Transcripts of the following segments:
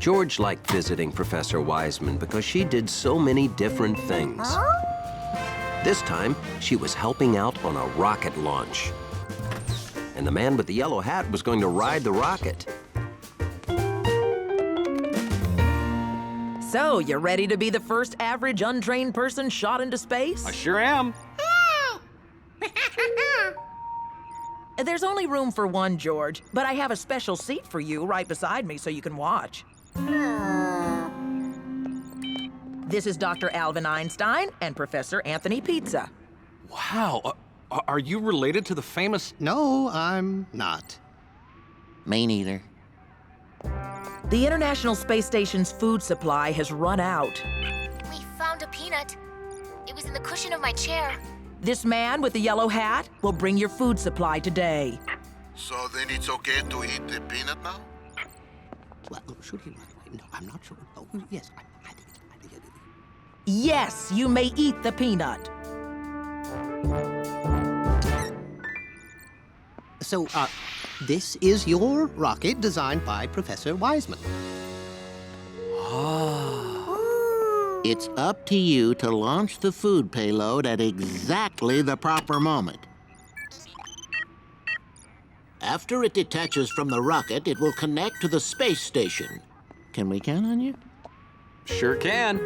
George liked visiting Professor Wiseman because she did so many different things. This time, she was helping out on a rocket launch. And the man with the yellow hat was going to ride the rocket. So, you ready to be the first average untrained person shot into space? I sure am. There's only room for one, George, but I have a special seat for you right beside me so you can watch. This is Dr. Alvin Einstein and Professor Anthony Pizza. Wow. Are you related to the famous... No, I'm not. Me neither. The International Space Station's food supply has run out. We found a peanut. It was in the cushion of my chair. This man with the yellow hat will bring your food supply today. So then it's okay to eat the peanut now? Well, should he? No, I'm not sure. Oh, yes, I think it's... Yes, you may eat the peanut. So, this is your rocket designed by Professor Wiseman. It's up to you to launch the food payload at exactly the proper moment. After it detaches from the rocket, it will connect to the space station. Can we count on you? Sure can.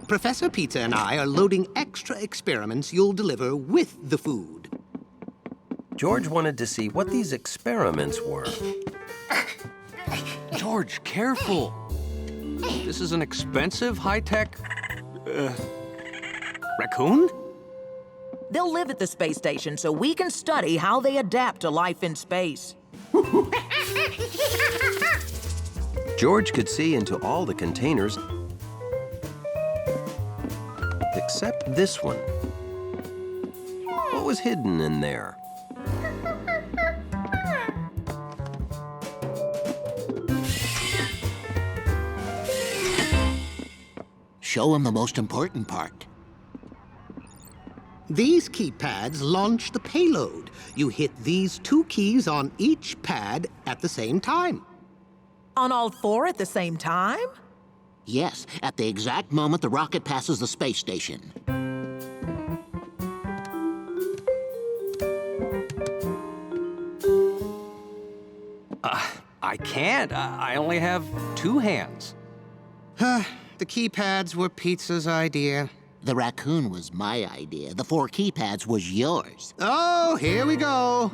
Professor Pizza and I are loading extra experiments you'll deliver with the food. George wanted to see what these experiments were. George, careful. This is an expensive, high-tech... raccoon? They'll live at the space station so we can study how they adapt to life in space. George could see into all the containers except this one. What was hidden in there? Show him the most important part. These keypads launch the payload. You hit these 2 keys on each pad at the same time. On all 4 at the same time? Yes, at the exact moment the rocket passes the space station. I can't. I only have 2 hands. The keypads were Pizza's idea. The raccoon was my idea. The 4 keypads was yours. Oh, here we go.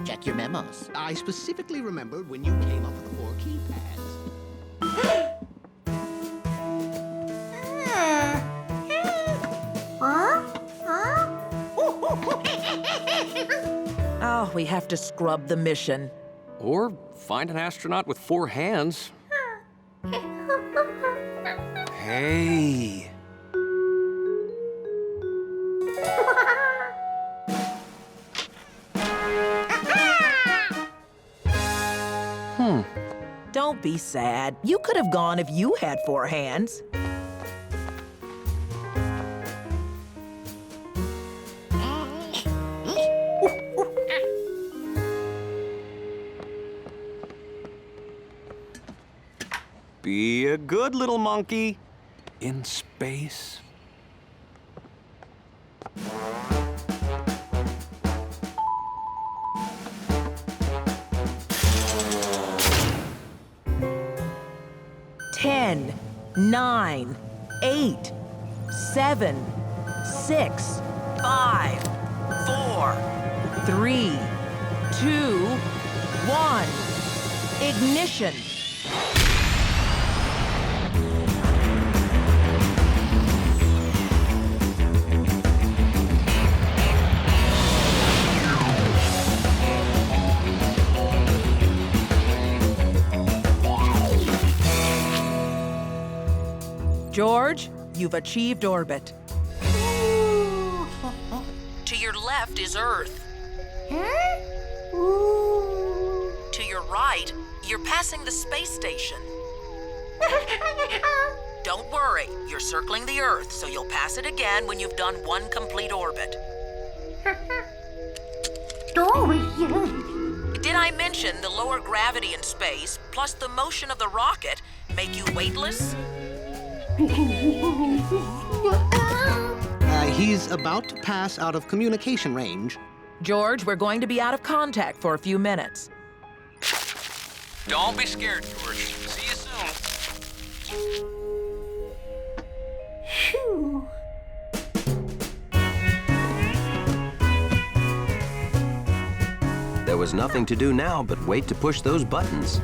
Check your memos. I specifically remembered when you came up with the 4 keypads. Oh, we have to scrub the mission. Or find an astronaut with 4 hands. Hey. Don't be sad. You could have gone if you had 4 hands. Be a good little monkey in space. Ten, 9, 8, 7, 6, 5, 4, 3, 2, 1. Ignition. George, you've achieved orbit. To your left is Earth. To your right, you're passing the space station. Don't worry, you're circling the Earth, so you'll pass it again when you've done one complete orbit. Did I mention the lower gravity in space, plus the motion of the rocket, make you weightless? He's about to pass out of communication range. George, we're going to be out of contact for a few minutes. Don't be scared, George. See you soon. There was nothing to do now but wait to push those buttons.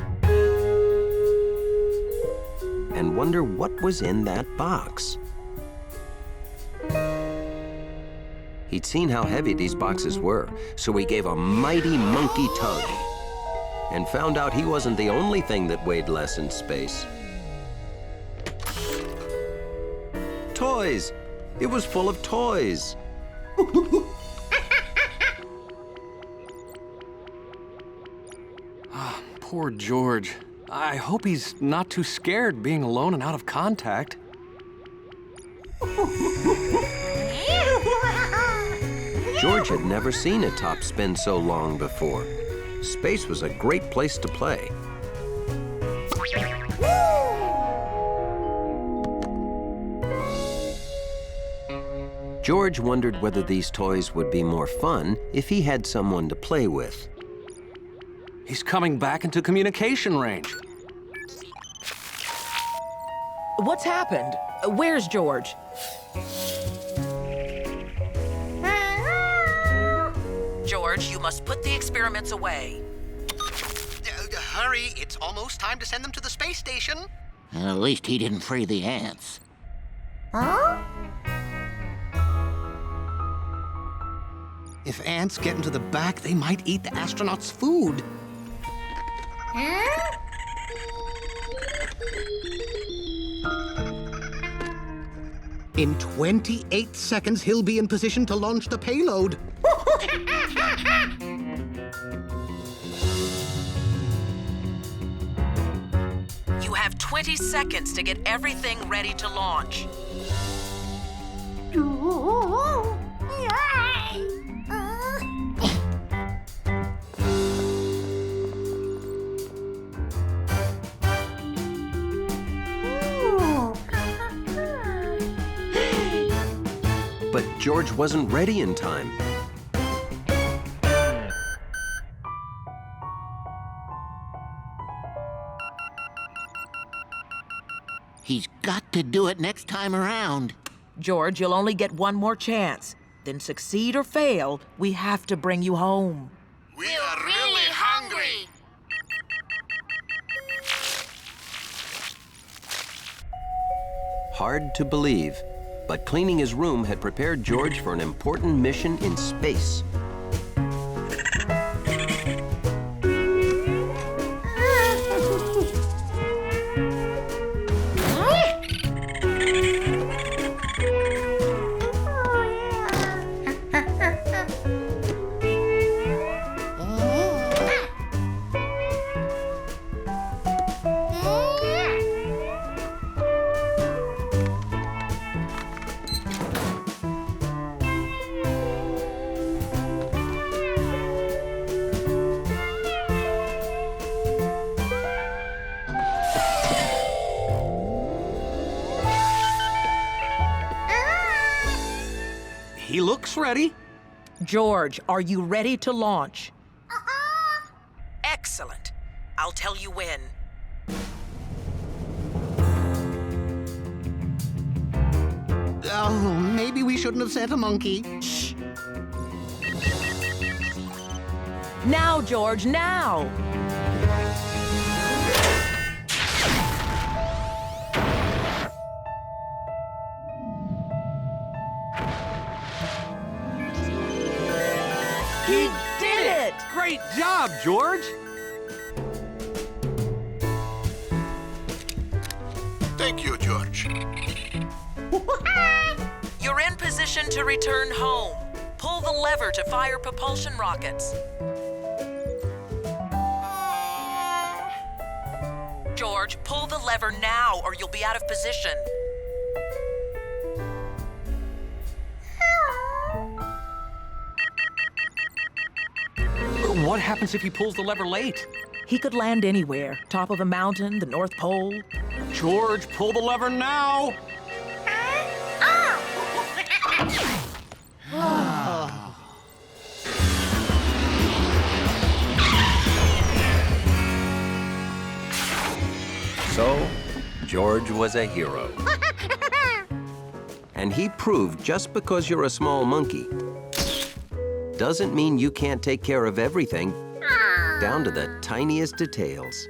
And wonder what was in that box. He'd seen how heavy these boxes were, so he gave a mighty monkey tug and found out he wasn't the only thing that weighed less in space. Toys! It was full of toys. Poor George. I hope he's not too scared being alone and out of contact. George had never seen a top spin so long before. Space was a great place to play. George wondered whether these toys would be more fun if he had someone to play with. He's coming back into communication range. What's happened? Where's George? George, you must put the experiments away. Hurry, it's almost time to send them to the space station. At least he didn't free the ants. If ants get into the back, they might eat the astronauts' food. In 28 seconds, he'll be in position to launch the payload. You have 20 seconds to get everything ready to launch. But George wasn't ready in time. He's got to do it next time around. George, you'll only get one more chance. Then succeed or fail, we have to bring you home. We are really hungry. Hard to believe, but cleaning his room had prepared George for an important mission in space. He looks ready. George, are you ready to launch? Excellent. I'll tell you when. Oh, maybe we shouldn't have sent a monkey. Shh. Now, George, now! He did it! Great job, George. Thank you, George. You're in position to return home. pull the lever to fire propulsion rockets. George, pull the lever now or you'll be out of position. What happens if he pulls the lever late? He could land anywhere. Top of a mountain, the North Pole. George, pull the lever now! So, George was a hero. And he proved just because you're a small monkey doesn't mean you can't take care of everything, down to the tiniest details.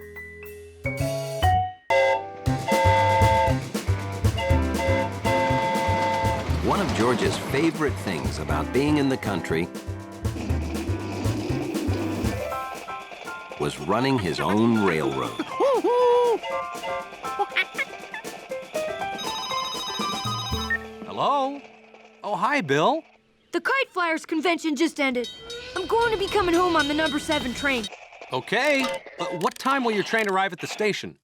One of George's favorite things about being in the country was running his own railroad. Hello? Oh, hi, Bill. The Kite Flyers convention just ended. I'm going to be coming home on the number 7 train. Okay. What time will your train arrive at the station?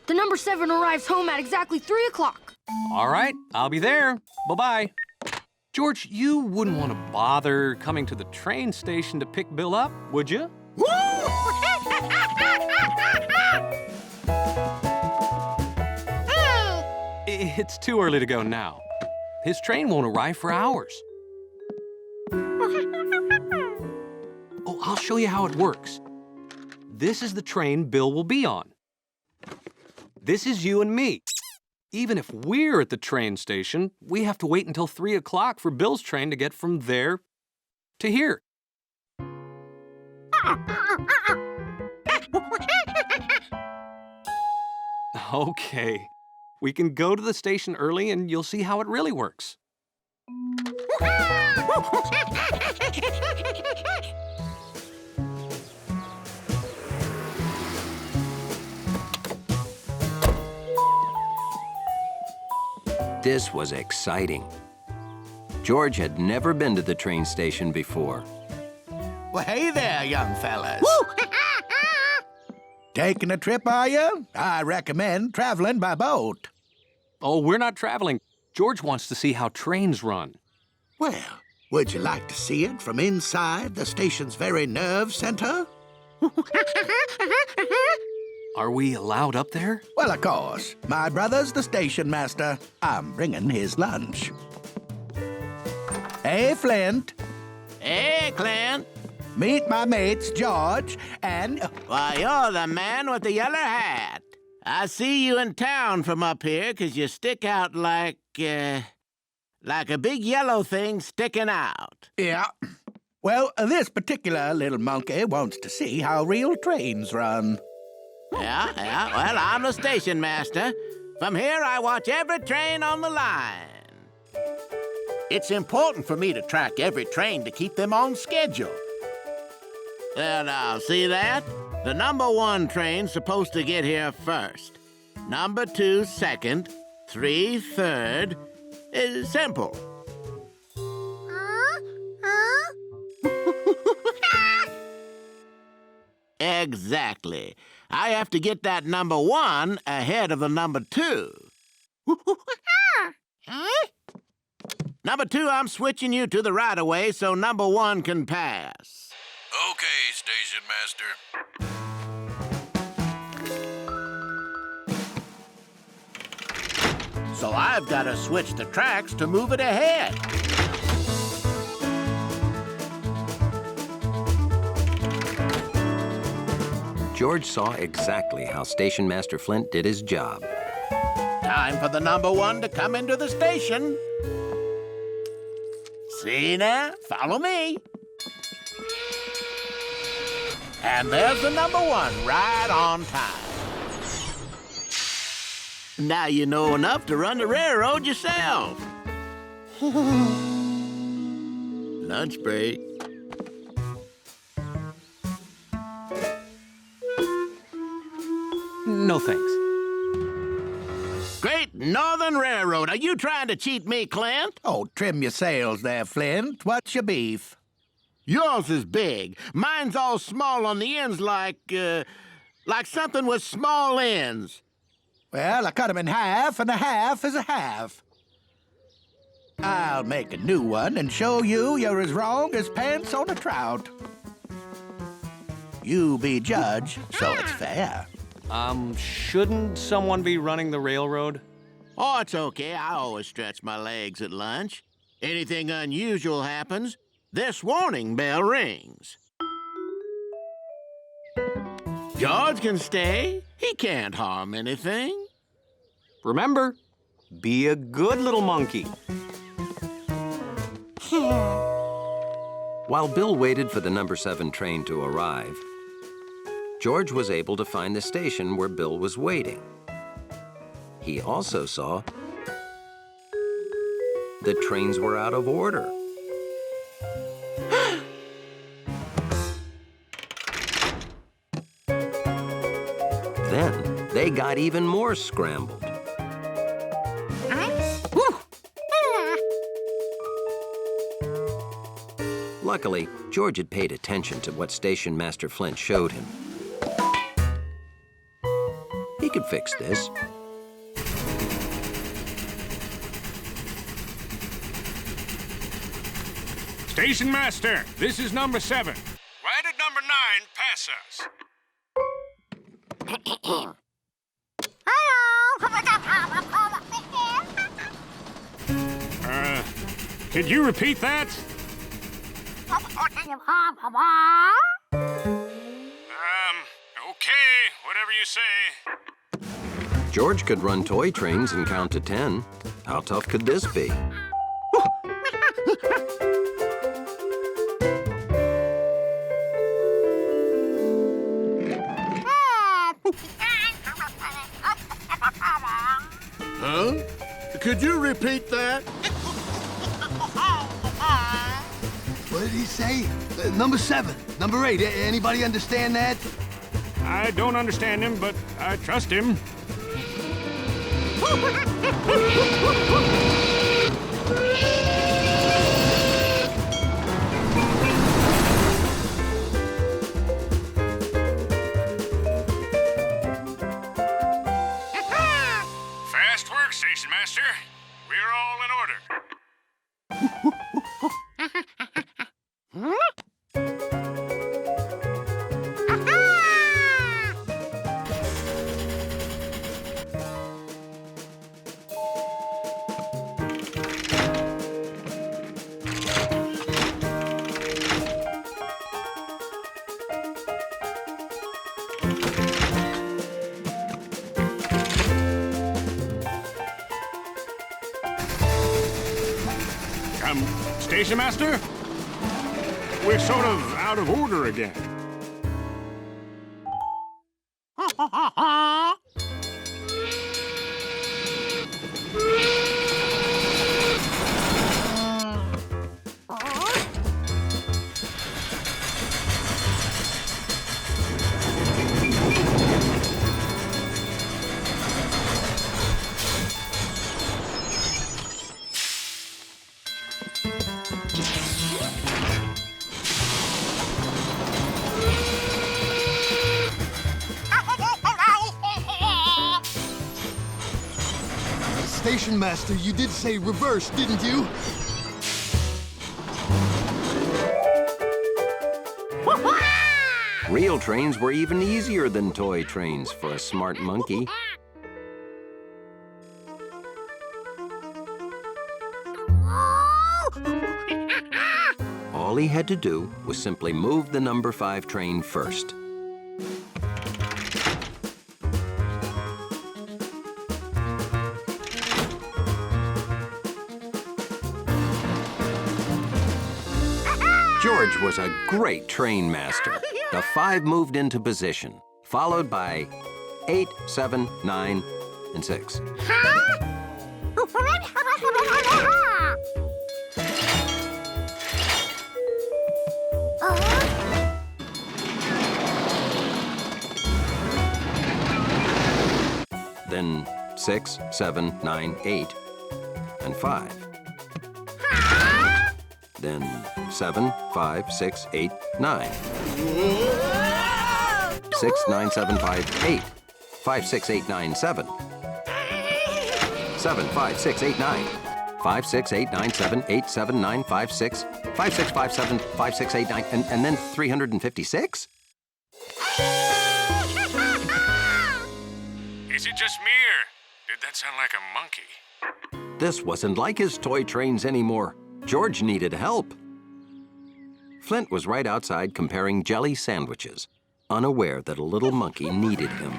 The number 7 arrives home at exactly 3 o'clock. All right, I'll be there. Bye-bye. George, you wouldn't want to bother coming to the train station to pick Bill up, would you? It's too early to go now. His train won't arrive for hours. Oh, I'll show you how it works. This is the train Bill will be on. This is you and me. Even if we're at the train station, we have to wait until 3 o'clock for Bill's train to get from there to here. Okay. We can go to the station early and you'll see how it really works. This was exciting. George had never been to the train station before. Well, hey there, young fellas. Taking a trip, are you? I recommend traveling by boat. Oh, we're not traveling. George wants to see how trains run. Well, would you like to see it from inside the station's very nerve center? Are we allowed up there? Well, of course. My brother's the station master. I'm bringing his lunch. Hey, Flint. Hey, Clint. Meet my mates, George and... Why, you're the man with the yellow hat. I see you in town from up here 'cause you stick out like a big yellow thing sticking out. Yeah. Well, this particular little monkey wants to see how real trains run. Yeah. Well, I'm the station master. From here, I watch every train on the line. It's important for me to track every train to keep them on schedule. Well, now, see that? The number 1 train's supposed to get here first. Number 2 second, 3 third. It's simple. Exactly. I have to get that number 1 ahead of the number 2. Number 2, I'm switching you to the right-of-way so number 1 can pass. Okay, station master. So I've got to switch the tracks to move it ahead. George saw exactly how Station Master Flint did his job. Time for the number 1 to come into the station. See now? Follow me. And there's the number 1 right on time. Now you know enough to run the railroad yourself. Lunch break. No thanks. Great Northern Railroad. Are you trying to cheat me, Clint? Oh, trim your sails there, Flint. What's your beef? Yours is big. Mine's all small on the ends like something with small ends. Well, I cut 'em in half, and a half is a half. I'll make a new one and show you're as wrong as pants on a trout. You be judge, so it's fair. Shouldn't someone be running the railroad? Oh, it's okay. I always stretch my legs at lunch. Anything unusual happens, this warning bell rings. George can stay. He can't harm anything. Remember, be a good little monkey. While Bill waited for the number 7 train to arrive, George was able to find the station where Bill was waiting. He also saw the trains were out of order. Then they got even more scrambled. Luckily, George had paid attention to what Station Master Flint showed him. He could fix this. Station Master, this is number 7. Why did number 9 pass us? Could you repeat that? Okay, whatever you say. George could run toy trains and count to 10. How tough could this be? Huh? Could you repeat that? What did he say? Number 7, number 8. Anybody understand that? I don't understand him, but I trust him. Fast work, Station Master. We're all in order. Station Master? We're sort of out of order again. Station Master, you did say reverse, didn't you? Real trains were even easier than toy trains for a smart monkey. All he had to do was simply move the number 5 train first. George was a great train master. The 5 moved into position, followed by 8, 7, 9, and 6. Then 6, 7, 9, 8, and 5. Then 7, 5, 6, 8, 9. 6, 9, 7, 5, 8. 5, 6, 8, 9, 7. 7, 5, 6, 8, 9. 5, 6, 8, 9, 7, 8, 7, 9, 5, 6. 5, 6, 5, 7, 5, 6, 8, 9, and then 356? Is it just me, or did that sound like a monkey? This wasn't like his toy trains anymore. George needed help. Flint was right outside comparing jelly sandwiches, unaware that a little monkey needed him.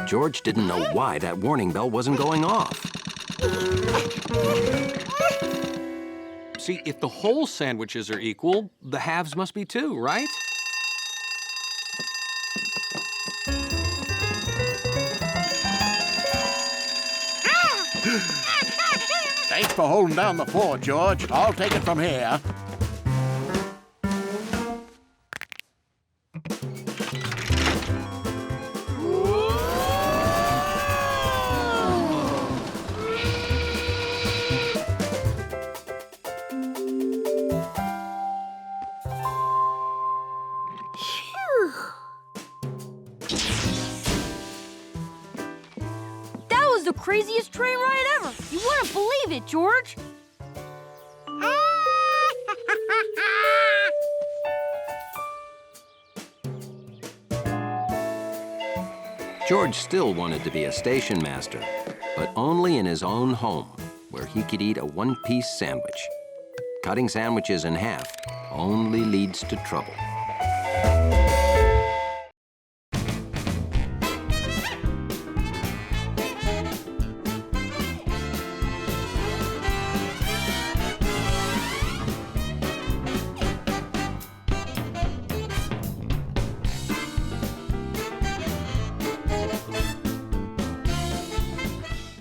George didn't know why that warning bell wasn't going off. See, if the whole sandwiches are equal, the halves must be too, right? Thanks for holding down the fort, George. I'll take it from here. That was the craziest train ride ever. You wouldn't believe it, George. George still wanted to be a station master, but only in his own home, where he could eat a one-piece sandwich. Cutting sandwiches in half only leads to trouble.